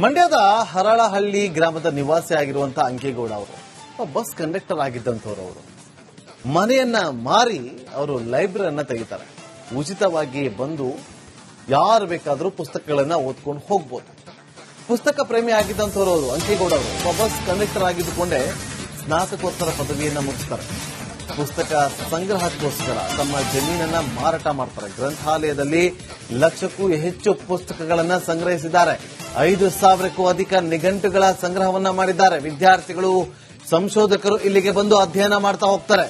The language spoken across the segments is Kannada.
ಮಂಡ್ಯದ ಹರಳಹಳ್ಳಿ ಗ್ರಾಮದ ನಿವಾಸಿ ಆಗಿರುವಂತಹ ಅಂಕೇಗೌಡ ಅವರು ಬಸ್ ಕಂಡಕ್ಟರ್ ಆಗಿದ್ದಂಥವ್ರು. ಅವರು ಮನೆಯನ್ನ ಮಾರಿ ಅವರು ಲೈಬ್ರರಿಯನ್ನ ತೆಗಿತಾರೆ. ಉಚಿತವಾಗಿ ಬಂದು ಯಾರು ಬೇಕಾದರೂ ಪುಸ್ತಕಗಳನ್ನ ಓದ್ಕೊಂಡು ಹೋಗ್ಬೋದು. ಪುಸ್ತಕ ಪ್ರೇಮಿ ಆಗಿದ್ದಂಥವ್ರು ಅವರು ಅಂಕೇಗೌಡ ಅವರು ಬಸ್ ಕಂಡಕ್ಟರ್ ಆಗಿದ್ದುಕೊಂಡೇ ಸ್ನಾತಕೋತ್ತರ ಪದವಿಯನ್ನ ಮುಗಿಸ್ತಾರೆ. ಪುಸ್ತಕ ಸಂಗ್ರಹಕ್ಕೋಸ್ಕರ ತಮ್ಮ ಜಮೀನನ್ನ ಮಾರಾಟ ಮಾಡ್ತಾರೆ. ಗ್ರಂಥಾಲಯದಲ್ಲಿ ಲಕ್ಷಕ್ಕೂ ಹೆಚ್ಚು ಪುಸ್ತಕಗಳನ್ನ ಸಂಗ್ರಹಿಸಿದ್ದಾರೆ. 5,000ಕ್ಕೂ ಅಧಿಕ ನಿಘಂಟುಗಳ ಸಂಗ್ರಹವನ್ನ ಮಾಡಿದ್ದಾರೆ. ವಿದ್ಯಾರ್ಥಿಗಳು, ಸಂಶೋಧಕರು ಇಲ್ಲಿಗೆ ಬಂದು ಅಧ್ಯಯನ ಮಾಡ್ತಾ ಹೋಗ್ತಾರೆ.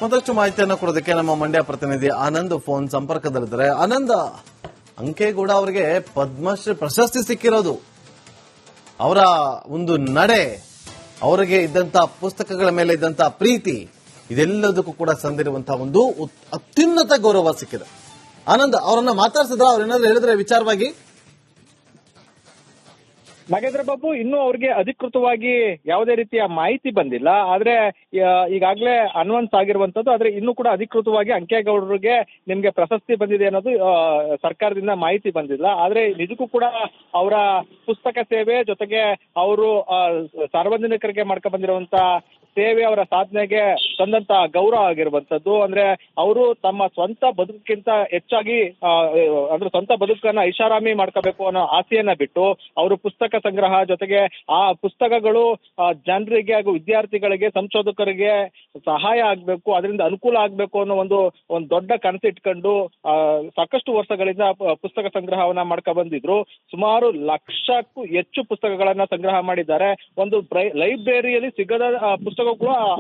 ಮತ್ತಷ್ಟು ಮಾಹಿತಿಯನ್ನು ಕೊಡೋದಕ್ಕೆ ನಮ್ಮ ಮಂಡ್ಯ ಪ್ರತಿನಿಧಿ ಆನಂದ್ ಫೋನ್ ಸಂಪರ್ಕದಲ್ಲಿದ್ದಾರೆ. ಆನಂದ್, ಅಂಕೇಗೌಡ ಅವರಿಗೆ ಪದ್ಮಶ್ರೀ ಪ್ರಶಸ್ತಿ ಸಿಕ್ಕಿರೋದು, ಅವರ ಒಂದು ನಡೆ, ಅವರಿಗೆ ಇದ್ದಂತಹ ಪುಸ್ತಕಗಳ ಮೇಲೆ ಇದ್ದಂತಹ ಪ್ರೀತಿ, ಇದೆಲ್ಲದಕ್ಕೂ ಕೂಡ ಸಂದಿರುವಂತಹ ಒಂದು ಅತ್ಯುನ್ನತ ಗೌರವ ಸಿಕ್ಕಿದೆ. ಆನಂದ್, ಅವರನ್ನ ಮಾತಾಡ್ಸಿದ್ರ? ಅವ್ರೇನಾದ್ರು ಹೇಳಿದ್ರೆ ವಿಚಾರವಾಗಿ? ನಾಗೇಂದ್ರ ಬಾಬು, ಇನ್ನೂ ಅವ್ರಿಗೆ ಅಧಿಕೃತವಾಗಿ ಯಾವುದೇ ರೀತಿಯ ಮಾಹಿತಿ ಬಂದಿಲ್ಲ. ಆದ್ರೆ ಈಗಾಗಲೇ ಅನೌನ್ಸ್ ಆಗಿರುವಂತದ್ದು. ಆದ್ರೆ ಇನ್ನೂ ಕೂಡ ಅಧಿಕೃತವಾಗಿ ಅಂಕೇಗೌಡರಿಗೆ ನಿಮ್ಗೆ ಪ್ರಶಸ್ತಿ ಬಂದಿದೆ ಅನ್ನೋದು ಸರ್ಕಾರದಿಂದ ಮಾಹಿತಿ ಬಂದಿಲ್ಲ. ಆದ್ರೆ ನಿಜಕ್ಕೂ ಕೂಡ ಅವರ ಪುಸ್ತಕ ಸೇವೆ ಜೊತೆಗೆ ಅವರು ಸಾರ್ವಜನಿಕರಿಗೆ ಮಾಡ್ಕೊಂಡ್ ಬಂದಿರುವಂತ ಸೇವೆ, ಅವರ ಸಾಧನೆಗೆ ತಂದಂತ ಗೌರವ ಆಗಿರುವಂತದ್ದು. ಅಂದ್ರೆ ಅವರು ತಮ್ಮ ಸ್ವಂತ ಬದುಕಿಗಿಂತ ಹೆಚ್ಚಾಗಿ ಅಂದ್ರೆ ಸ್ವಂತ ಬದುಕನ್ನ ಐಷಾರಾಮಿ ಮಾಡ್ಕೋಬೇಕು ಅನ್ನೋ ಆಸೆಯನ್ನ ಬಿಟ್ಟು ಅವರು ಪುಸ್ತಕ ಸಂಗ್ರಹ ಜೊತೆಗೆ ಆ ಪುಸ್ತಕಗಳು ಜನರಿಗೆ ಹಾಗೂ ವಿದ್ಯಾರ್ಥಿಗಳಿಗೆ, ಸಂಶೋಧಕರಿಗೆ ಸಹಾಯ ಆಗ್ಬೇಕು, ಅದರಿಂದ ಅನುಕೂಲ ಆಗ್ಬೇಕು ಅನ್ನೋ ಒಂದು ದೊಡ್ಡ ಕನಸಿಟ್ಕೊಂಡು ಸಾಕಷ್ಟು ವರ್ಷಗಳಿಂದ ಪುಸ್ತಕ ಸಂಗ್ರಹವನ್ನ ಮಾಡ್ಕೊ ಬಂದಿದ್ರು. ಸುಮಾರು ಲಕ್ಷಕ್ಕೂ ಹೆಚ್ಚು ಪುಸ್ತಕಗಳನ್ನ ಸಂಗ್ರಹ ಮಾಡಿದ್ದಾರೆ. ಒಂದು ಲೈಬ್ರರಿಯಲ್ಲಿ ಸಿಗದ ಪುಸ್ತಕಗಳು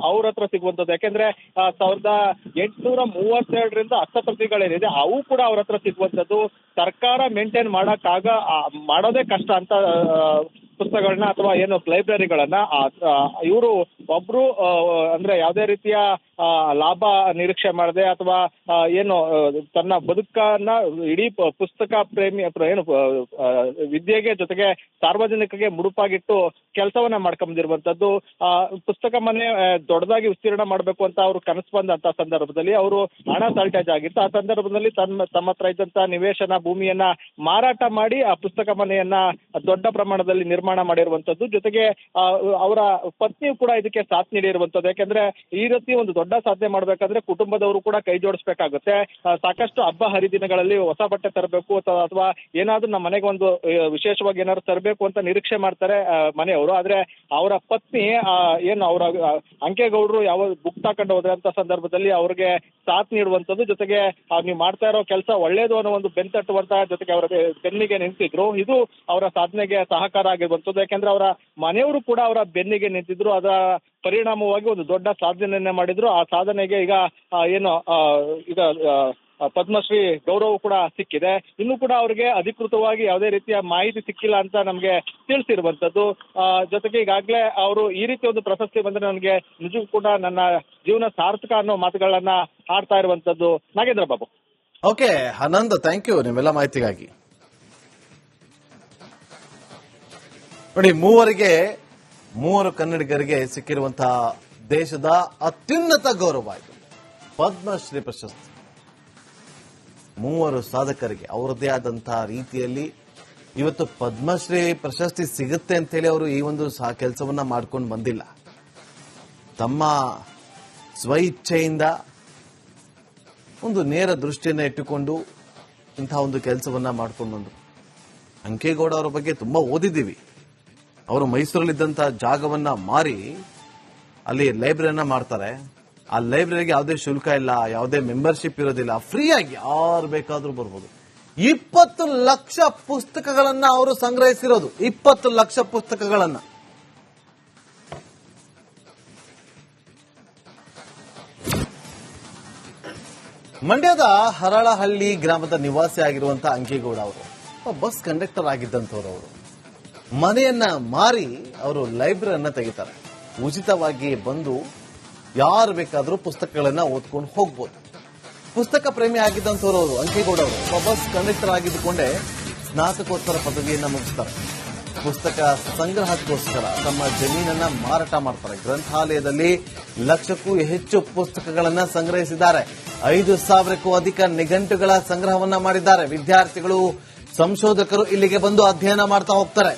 ಅವ್ರ ಹತ್ರ ಸಿಗುವಂತದ್ದು. ಯಾಕೆಂದ್ರೆ 1832ರಿಂದ ಹಸ್ತಪ್ರತಿಗಳೇನಿದೆ ಅವು ಕೂಡ ಅವ್ರ ಹತ್ರ ಸಿಗುವಂತದ್ದು. ಸರ್ಕಾರ ಮೇಂಟೈನ್ ಮಾಡೋದೇ ಕಷ್ಟ ಅಂತ ಪುಸ್ತಕಗಳನ್ನ ಅಥವಾ ಏನು ಲೈಬ್ರರಿಗಳನ್ನ ಇವರು ಒಬ್ರು ಅಂದ್ರೆ ಯಾವುದೇ ರೀತಿಯ ಲಾಭ ನಿರೀಕ್ಷೆ ಮಾಡದೆ ಅಥವಾ ಏನು ತನ್ನ ಬದುಕನ್ನ ಇಡೀ ಪುಸ್ತಕ ಪ್ರೇಮಿ ಏನು ವಿದ್ಯೆಗೆ ಜೊತೆಗೆ ಸಾರ್ವಜನಿಕರಿಗೆ ಮುಡುಪಾಗಿಟ್ಟು ಕೆಲಸವನ್ನ ಮಾಡ್ಕೊಂಡ್ಬಂದಿರುವಂತದ್ದು. ಪುಸ್ತಕ ಮನೆ ದೊಡ್ಡದಾಗಿ ವಿಸ್ತೀರ್ಣ ಮಾಡಬೇಕು ಅಂತ ಅವರು ಕನಸು ಬಂದಂತ ಸಂದರ್ಭದಲ್ಲಿ ಅವರು ಹಣ ಸಾಲ್ಟೇಜ್ ಆಗಿತ್ತು. ಆ ಸಂದರ್ಭದಲ್ಲಿ ತಮ್ಮ ಹತ್ರ ಇದ್ದಂತ ನಿವೇಶನ ಭೂಮಿಯನ್ನ ಮಾರಾಟ ಮಾಡಿ ಆ ಪುಸ್ತಕ ಮನೆಯನ್ನ ದೊಡ್ಡ ಪ್ರಮಾಣದಲ್ಲಿ ನಿರ್ಮಾಣ ಮಾಡಿರುವಂತದ್ದು. ಜೊತೆಗೆ ಅವರ ಪತ್ನಿಯು ಕೂಡ ಇದಕ್ಕೆ ಸಾಥ್ ನೀಡಿರುವಂತದ್ದು. ಯಾಕೆಂದ್ರೆ ಈ ರೀತಿ ಒಂದು ದೊಡ್ಡ ಸಾಧನೆ ಮಾಡ್ಬೇಕಂದ್ರೆ ಕುಟುಂಬದವರು ಕೂಡ ಕೈ ಜೋಡಿಸ್ಬೇಕಾಗುತ್ತೆ. ಸಾಕಷ್ಟು ಹಬ್ಬ ಹರಿದಿನಗಳಲ್ಲಿ ಹೊಸ ಬಟ್ಟೆ ತರಬೇಕು ಅಥವಾ ಏನಾದ್ರೂ ನಮ್ಮ ಮನೆಗೆ ಒಂದು ವಿಶೇಷವಾಗಿ ಏನಾದ್ರು ತರಬೇಕು ಅಂತ ನಿರೀಕ್ಷೆ ಮಾಡ್ತಾರೆ ಮನೆಯವರು. ಆದ್ರೆ ಅವರ ಪತ್ನಿ ಏನು ಅವರ ಅಂಕೇಗೌಡರು ಯಾವ ಬುಕ್ ತಕೊಂಡು ಹೋದ್ರೆ ಅಂತ ಸಂದರ್ಭದಲ್ಲಿ ಅವ್ರಿಗೆ ಸಾಥ್ ನೀಡುವಂತದ್ದು. ಜೊತೆಗೆ ನೀವು ಮಾಡ್ತಾ ಇರೋ ಕೆಲಸ ಒಳ್ಳೇದು ಅನ್ನೋ ಒಂದು ಬೆಂತಟ್ಟುವಂತ ಜೊತೆಗೆ ಅವರ ಬೆನ್ನಿಗೆ ನಿಂತಿದ್ರು. ಇದು ಅವರ ಸಾಧನೆಗೆ ಸಹಕಾರ ಆಗಿರುವಂತದ್ದು. ಯಾಕೆಂದ್ರೆ ಅವರ ಮನೆಯವರು ಕೂಡ ಅವರ ಬೆನ್ನಿಗೆ ನಿಂತಿದ್ರು. ಅದರ ಪರಿಣಾಮವಾಗಿ ಒಂದು ದೊಡ್ಡ ಸಾಧನೆಯನ್ನ ಮಾಡಿದ್ರು. ಆ ಸಾಧನೆಗೆ ಈಗ ಪದ್ಮಶ್ರೀ ಗೌರವ ಕೂಡ ಸಿಕ್ಕಿದೆ. ಇನ್ನು ಕೂಡ ಅವರಿಗೆ ಅಧಿಕೃತವಾಗಿ ಯಾವುದೇ ರೀತಿಯ ಮಾಹಿತಿ ಸಿಕ್ಕಿಲ್ಲ ಅಂತ ನಮ್ಗೆ ತಿಳಿಸಿರುವಂತದ್ದು. ಜೊತೆಗೆ ಈಗಾಗಲೇ ಅವರು ಈ ರೀತಿ ಒಂದು ಪ್ರಶಸ್ತಿ ಬಂದ್ರೆ ನನಗೆ ನಿಜಕ್ಕೂ ಕೂಡ ನನ್ನ ಜೀವನ ಸಾರ್ಥಕ ಅನ್ನೋ ಮಾತುಗಳನ್ನ ಆಡ್ತಾ ಇರುವಂತದ್ದು. Nagendra Babu. Okay Anand, thank you ನಿಮ್ಮೆಲ್ಲ ಮಾಹಿತಿಗಾಗಿ. ನೋಡಿ, ಮೂವರು ಕನ್ನಡಿಗರಿಗೆ ಸಿಕ್ಕಿರುವಂತಹ ದೇಶದ ಅತ್ಯುನ್ನತ ಗೌರವ ಇದು ಪದ್ಮಶ್ರೀ ಪ್ರಶಸ್ತಿ. ಮೂವರು ಸಾಧಕರಿಗೆ ಅವರದೇ ಆದಂತಹ ರೀತಿಯಲ್ಲಿ ಇವತ್ತು ಪದ್ಮಶ್ರೀ ಪ್ರಶಸ್ತಿ ಸಿಗುತ್ತೆ ಅಂತ ಹೇಳಿ ಅವರು ಈ ಒಂದು ಕೆಲಸವನ್ನ ಮಾಡ್ಕೊಂಡು ಬಂದಿಲ್ಲ. ತಮ್ಮ ಸ್ವಇಚ್ಛೆಯಿಂದ ಒಂದು ನೇರ ದೃಷ್ಟಿಯನ್ನು ಇಟ್ಟುಕೊಂಡು ಇಂತಹ ಒಂದು ಕೆಲಸವನ್ನ ಮಾಡ್ಕೊಂಡು ಬಂದರು. ಅಂಕೇಗೌಡ ಅವರ ಬಗ್ಗೆ ತುಂಬಾ ಓದಿದ್ದೀವಿ. ಅವರು ಮೈಸೂರಲ್ಲಿದ್ದಂತಹ ಜಾಗವನ್ನ ಮಾರಿ ಅಲ್ಲಿ ಲೈಬ್ರರಿಯನ್ನ ಮಾಡ್ತಾರೆ. ಆ ಲೈಬ್ರರಿಗೆ ಯಾವುದೇ ಶುಲ್ಕ ಇಲ್ಲ, ಯಾವುದೇ ಮೆಂಬರ್ಶಿಪ್ ಇರೋದಿಲ್ಲ, ಫ್ರೀ ಆಗಿ ಯಾರು ಬೇಕಾದ್ರೂ ಬರ್ಬೋದು. 20 ಲಕ್ಷ ಪುಸ್ತಕಗಳನ್ನ ಅವರು ಸಂಗ್ರಹಿಸಿರೋದು. 20 ಲಕ್ಷ ಪುಸ್ತಕಗಳನ್ನ ಮಂಡ್ಯದ ಹರಳಹಳ್ಳಿ ಗ್ರಾಮದ ನಿವಾಸಿ ಆಗಿರುವಂತಹ ಅಂಕೇಗೌಡ ಅವರು ಬಸ್ ಕಂಡಕ್ಟರ್ ಆಗಿದ್ದಂಥವ್ರು. ಅವರು ಮನೆಯನ್ನ ಮಾರಿ ಅವರು ಲೈಬ್ರರಿಯನ್ನ ತೆಗಿತಾರೆ. ಉಚಿತವಾಗಿ ಬಂದು ಯಾರು ಬೇಕಾದ್ರೂ ಪುಸ್ತಕಗಳನ್ನ ಓದ್ಕೊಂಡು ಹೋಗ್ಬೋದು. ಪುಸ್ತಕ ಪ್ರೇಮಿ ಆಗಿದ್ದಂಥವ್ರು ಅವರು ಅಂಕೇಗೌಡ ಅವರು ಬಸ್ ಕಂಡಕ್ಟರ್ ಆಗಿದ್ದುಕೊಂಡೇ ಸ್ನಾತಕೋತ್ತರ ಪದವಿಯನ್ನ ಮುಗಿಸ್ತಾರೆ. ಪುಸ್ತಕ ಸಂಗ್ರಹಕ್ಕೋಸ್ಕರ ತಮ್ಮ ಜಮೀನನ್ನ ಮಾರಾಟ ಮಾಡ್ತಾರೆ. ಗ್ರಂಥಾಲಯದಲ್ಲಿ ಲಕ್ಷಕ್ಕೂ ಹೆಚ್ಚು ಪುಸ್ತಕಗಳನ್ನ ಸಂಗ್ರಹಿಸಿದ್ದಾರೆ. 5,000ಕ್ಕೂ ಅಧಿಕ ನಿಘಂಟುಗಳ ಸಂಗ್ರಹವನ್ನ ಮಾಡಿದ್ದಾರೆ. ವಿದ್ಯಾರ್ಥಿಗಳು, ಸಂಶೋಧಕರು ಇಲ್ಲಿಗೆ ಬಂದು ಅಧ್ಯಯನ ಮಾಡ್ತಾ ಹೋಗ್ತಾರೆ.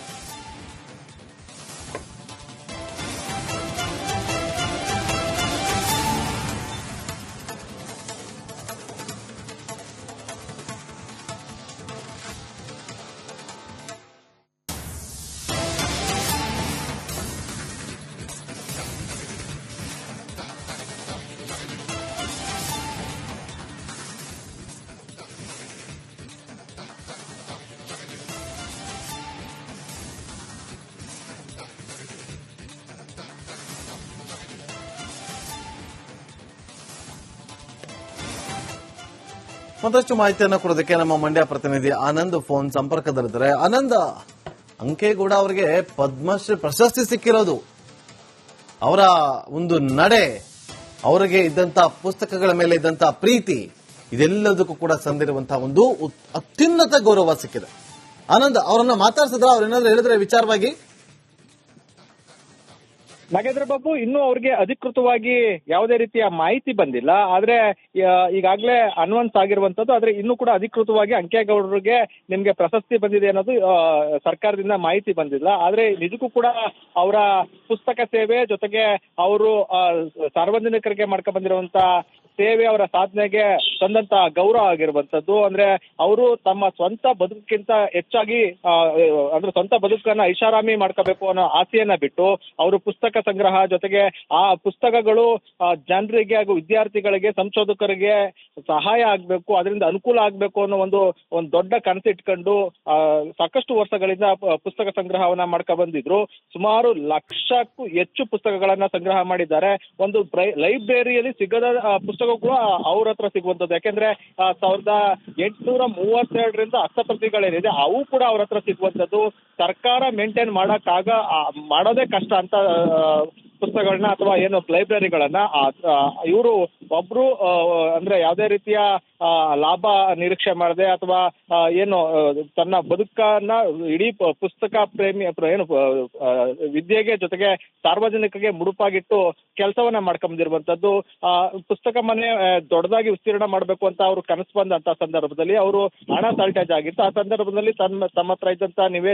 ಮತ್ತಷ್ಟು ಮಾಹಿತಿಯನ್ನು ಕೊಡೋದಕ್ಕೆ ನಮ್ಮ ಮಂಡ್ಯ ಪ್ರತಿನಿಧಿ ಆನಂದ್ ಫೋನ್ ಸಂಪರ್ಕದಲ್ಲಿದ್ದಾರೆ. ಆನಂದ್, ಅಂಕೇಗೌಡ ಅವರಿಗೆ ಪದ್ಮಶ್ರೀ ಪ್ರಶಸ್ತಿ ಸಿಕ್ಕಿರೋದು, ಅವರ ಒಂದು ನಡೆ, ಅವರಿಗೆ ಇದ್ದಂತ ಪುಸ್ತಕಗಳ ಮೇಲೆ ಇದ್ದಂತ ಪ್ರೀತಿ, ಇದೆಲ್ಲದಕ್ಕೂ ಕೂಡ ಸಂದಿರುವಂತಹ ಒಂದು ಅತ್ಯುನ್ನತ ಗೌರವ ಸಿಕ್ಕಿದೆ. ಆನಂದ್, ಅವರನ್ನ ಮಾತಾಡ್ಸಿದ್ರ, ಅವ್ರೇನಾದ್ರೂ ಹೇಳಿದ್ರೆ ವಿಚಾರವಾಗಿ? ನಾಗೇಂದ್ರ ಬಾಬು, ಇನ್ನೂ ಅವ್ರಿಗೆ ಅಧಿಕೃತವಾಗಿ ಯಾವುದೇ ರೀತಿಯ ಮಾಹಿತಿ ಬಂದಿಲ್ಲ. ಆದ್ರೆ ಈಗಾಗಲೇ ಅನ್ವನ್ಸ್ ಆಗಿರುವಂತದ್ದು. ಆದ್ರೆ ಇನ್ನೂ ಕೂಡ ಅಧಿಕೃತವಾಗಿ ಅಂಕೇಗೌಡರಿಗೆ ನಿಮ್ಗೆ ಪ್ರಶಸ್ತಿ ಬಂದಿದೆ ಅನ್ನೋದು ಸರ್ಕಾರದಿಂದ ಮಾಹಿತಿ ಬಂದಿಲ್ಲ. ಆದ್ರೆ ನಿಜಕ್ಕೂ ಕೂಡ ಅವರ ಪುಸ್ತಕ ಸೇವೆ ಜೊತೆಗೆ ಅವರು ಸಾರ್ವಜನಿಕರಿಗೆ ಮಾಡ್ಕೊಂಡ್ ಬಂದಿರುವಂತ ಸೇವೆ, ಅವರ ಸಾಧನೆಗೆ ತಂದಂತ ಗೌರವ ಆಗಿರುವಂತದ್ದು. ಅಂದ್ರೆ ಅವರು ತಮ್ಮ ಸ್ವಂತ ಬದುಕಿಂತ ಹೆಚ್ಚಾಗಿ ಅಂದ್ರೆ ಸ್ವಂತ ಬದುಕನ್ನ ಐಷಾರಾಮಿ ಮಾಡ್ಕೋಬೇಕು ಅನ್ನೋ ಆಸೆಯನ್ನ ಬಿಟ್ಟು ಅವರು ಪುಸ್ತಕ ಸಂಗ್ರಹ ಜೊತೆಗೆ ಆ ಪುಸ್ತಕಗಳು ಜನರಿಗೆ ಹಾಗೂ ವಿದ್ಯಾರ್ಥಿಗಳಿಗೆ, ಸಂಶೋಧಕರಿಗೆ ಸಹಾಯ ಆಗ್ಬೇಕು, ಅದರಿಂದ ಅನುಕೂಲ ಆಗ್ಬೇಕು ಅನ್ನೋ ಒಂದು ದೊಡ್ಡ ಕನಸಿಟ್ಕೊಂಡು ಸಾಕಷ್ಟು ವರ್ಷಗಳಿಂದ ಪುಸ್ತಕ ಸಂಗ್ರಹವನ್ನ ಮಾಡ್ಕೊ ಬಂದಿದ್ರು. ಸುಮಾರು ಲಕ್ಷಕ್ಕೂ ಹೆಚ್ಚು ಪುಸ್ತಕಗಳನ್ನ ಸಂಗ್ರಹ ಮಾಡಿದ್ದಾರೆ. ಒಂದು ಲೈಬ್ರರಿಯಲ್ಲಿ ಸಿಗದ ಪುಸ್ತಕಗಳು ಅವ್ರ ಹತ್ರ ಸಿಗುವಂತದ್ದು. ಯಾಕೆಂದ್ರೆ 1832ರಿಂದ ಹಸ್ತಪ್ರತಿಗಳೇನಿದೆ ಅವು ಕೂಡ ಅವ್ರ ಹತ್ರ ಸಿಗುವಂತದ್ದು. ಸರ್ಕಾರ ಮೇಂಟೈನ್ ಮಾಡೋದೇ ಕಷ್ಟ ಅಂತ ಪುಸ್ತಕಗಳನ್ನ ಅಥವಾ ಏನು ಲೈಬ್ರರಿಗಳನ್ನ ಇವರು ಒಬ್ರು ಅಂದ್ರೆ ಯಾವುದೇ ರೀತಿಯ ಲಾಭ ನಿರೀಕ್ಷೆ ಮಾಡದೆ ಅಥವಾ ಏನು ತನ್ನ ಬದುಕನ್ನ ಇಡೀ ಪುಸ್ತಕ ಪ್ರೇಮಿ ಏನು ವಿದ್ಯೆಗೆ ಜೊತೆಗೆ ಸಾರ್ವಜನಿಕರಿಗೆ ಮುಡುಪಾಗಿಟ್ಟು ಕೆಲಸವನ್ನ ಮಾಡ್ಕೊಂಡ್ಬಂದಿರುವಂತದ್ದು. ಪುಸ್ತಕ ಮನೆ ದೊಡ್ಡದಾಗಿ ವಿಸ್ತೀರ್ಣ ಮಾಡಬೇಕು ಅಂತ ಅವರು ಕನಸು ಬಂದಂತ ಸಂದರ್ಭದಲ್ಲಿ ಅವರು ಹಣ ಸಾಲ್ಟೇಜ್ ಆಗಿತ್ತು. ಆ ಸಂದರ್ಭದಲ್ಲಿ ತಮ್ಮ ಹತ್ರ ಇದ್ದಂತ ನಿವೇಶ